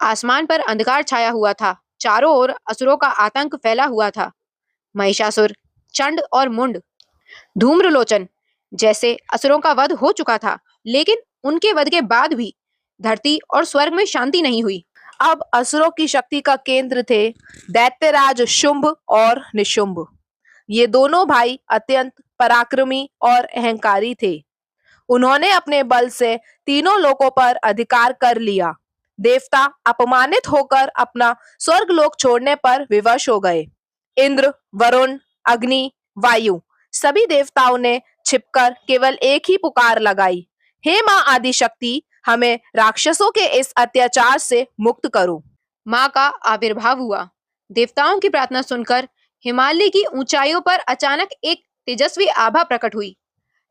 आसमान पर अंधकार छाया हुआ था। चारों ओर असुरों का आतंक फैला हुआ था। महिषासुर, चंड और मुंड, धूम्रलोचन जैसे असुरों का वध हो चुका था, लेकिन उनके वध के बाद भी धरती और स्वर्ग में शांति नहीं हुई। अब असुरों की शक्ति का केंद्र थे दैत्यराज शुंभ और निशुंभ। ये दोनों भाई अत्यंत पराक्रमी और अहंकारी थे। उन्होंने अपने बल से तीनों लोकों पर अधिकार कर लिया। देवता अपमानित होकर अपना स्वर्गलोक छोड़ने पर विवश हो गए। इंद्र, वरुण, अग्नि, वायु सभी देवताओं ने छिपकर केवल एक ही पुकार लगाई, हे मां आदि शक्ति, हमें राक्षसों के इस अत्याचार से मुक्त करो। माँ का आविर्भाव हुआ। देवताओं की प्रार्थना सुनकर हिमालय की ऊंचाइयों पर अचानक एक तेजस्वी आभा प्रकट हुई।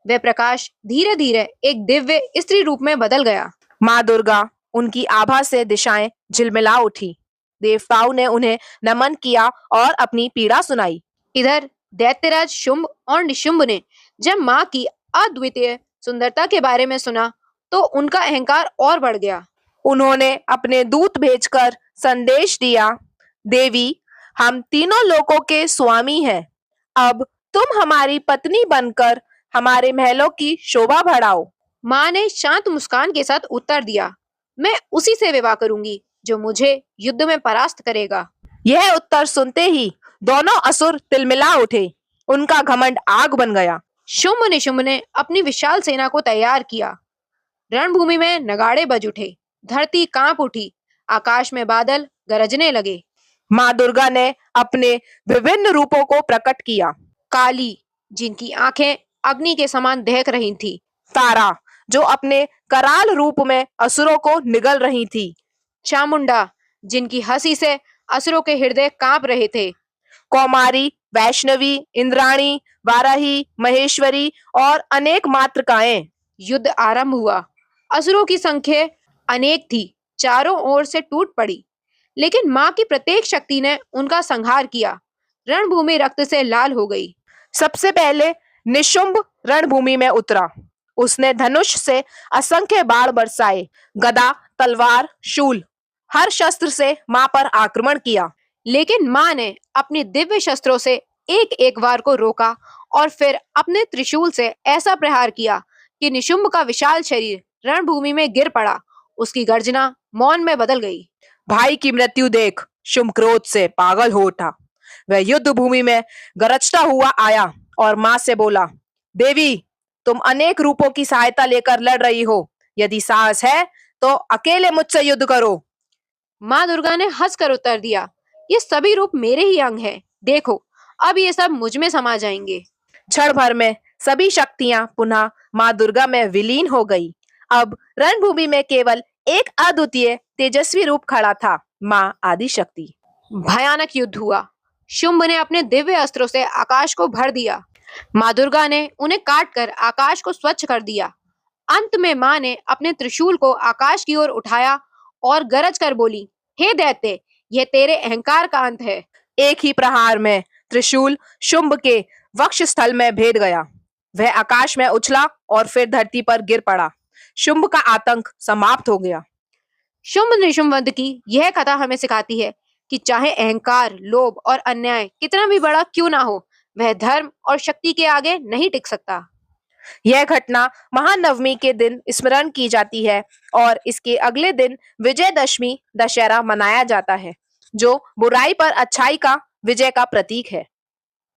वह प्रकाश धीरे धीरे एक दिव्य स्त्री रूप में बदल गया। माँ दुर्गा, उनकी आभा से दिशाएं झिलमिला उठी। देवताओं ने उन्हें नमन किया और अपनी पीड़ा सुनाई। इधर दैत्यराज शुंभ और निशुंभ ने जब माँ की अद्वितीय सुंदरता के बारे में सुना तो उनका अहंकार और बढ़ गया। उन्होंने अपने दूत भेजकर संदेश दिया, देवी, हम तीनों लोकों के स्वामी हैं। अब तुम हमारी पत्नी बनकर हमारे महलों की शोभा बढ़ाओ। माँ ने शांत मुस्कान के साथ उत्तर दिया, मैं उसी से विवाह करूंगी जो मुझे युद्ध में परास्त करेगा। यह उत्तर सुनते ही दोनों असुर तिलमिला उठे। उनका घमंड आग बन गया। शुंभ निशुंभ ने अपनी विशाल सेना को तैयार किया। रणभूमि में नगाड़े बज उठे, धरती कांप उठी, आकाश में बादल गरजने लगे। माँ दुर्गा ने अपने विभिन्न रूपों को प्रकट किया। काली, जिनकी आंखें अग्नि के समान दहक रही थी। तारा, जो अपने कराल रूप में असुरों को निगल रही थी। चामुंडा, जिनकी हंसी से असुरों के हृदय कांप रहे थे। कौमारी, वैष्णवी, इंद्राणी, वाराही, महेश्वरी और अनेक मातृकाएं। युद्ध आरंभ हुआ। असुरों की संख्या अनेक थी, चारों ओर से टूट पड़ी, लेकिन माँ की प्रत्येक शक्ति ने उनका संहार किया। रणभूमि रक्त से लाल हो गई। सबसे पहले निशुंभ रणभूमि में उतरा। उसने धनुष से असंख्य बाण बरसाए। गदा, तलवार, शूल, हर शस्त्र से माँ पर आक्रमण किया। लेकिन माँ ने अपनी दिव्य शस्त्रों से एक एक वार को रोका और फिर अपने त्रिशूल से ऐसा प्रहार किया कि निशुंभ का विशाल शरीर रणभूमि में गिर पड़ा। उसकी गर्जना मौन में बदल गई। भाई की मृत्यु देख शुंभ क्रोध से पागल हो उठा। वह युद्ध भूमि में गरजता हुआ आया और माँ से बोला, देवी, तुम अनेक रूपों की सहायता लेकर लड़ रही हो। यदि साहस है तो अकेले मुझसे युद्ध करो। माँ दुर्गा ने हंसकर उत्तर दिया, ये सभी रूप मेरे ही अंग हैं। देखो, अब ये सब मुझ में समा जाएंगे। क्षण भर में सभी शक्तियां पुनः माँ दुर्गा में विलीन हो गई। अब रणभूमि में केवल एक अद्वितीय तेजस्वी रूप खड़ा था, माँ आदिशक्ति। भयानक युद्ध हुआ। शुंभ ने अपने दिव्य अस्त्रों से आकाश को भर दिया। माँ दुर्गा ने उन्हें काट कर आकाश को स्वच्छ कर दिया। अंत में माँ ने अपने त्रिशूल को आकाश की ओर उठाया और गरज कर बोली, हे दैत्य, यह तेरे अहंकार का अंत है। एक ही प्रहार में त्रिशूल शुंभ के वक्ष स्थल में भेद गया। वह आकाश में उछला और फिर धरती पर गिर पड़ा। शुंभ का आतंक समाप्त हो गया। शुंभ निशुंभ वध की यह कथा हमें सिखाती है कि चाहे अहंकार, लोभ और अन्याय कितना भी बड़ा क्यों ना हो, वह धर्म और शक्ति के आगे नहीं टिक सकता। यह घटना महानवमी के दिन स्मरण की जाती है और इसके अगले दिन विजयदशमी दशहरा मनाया जाता है, जो बुराई पर अच्छाई का विजय का प्रतीक है।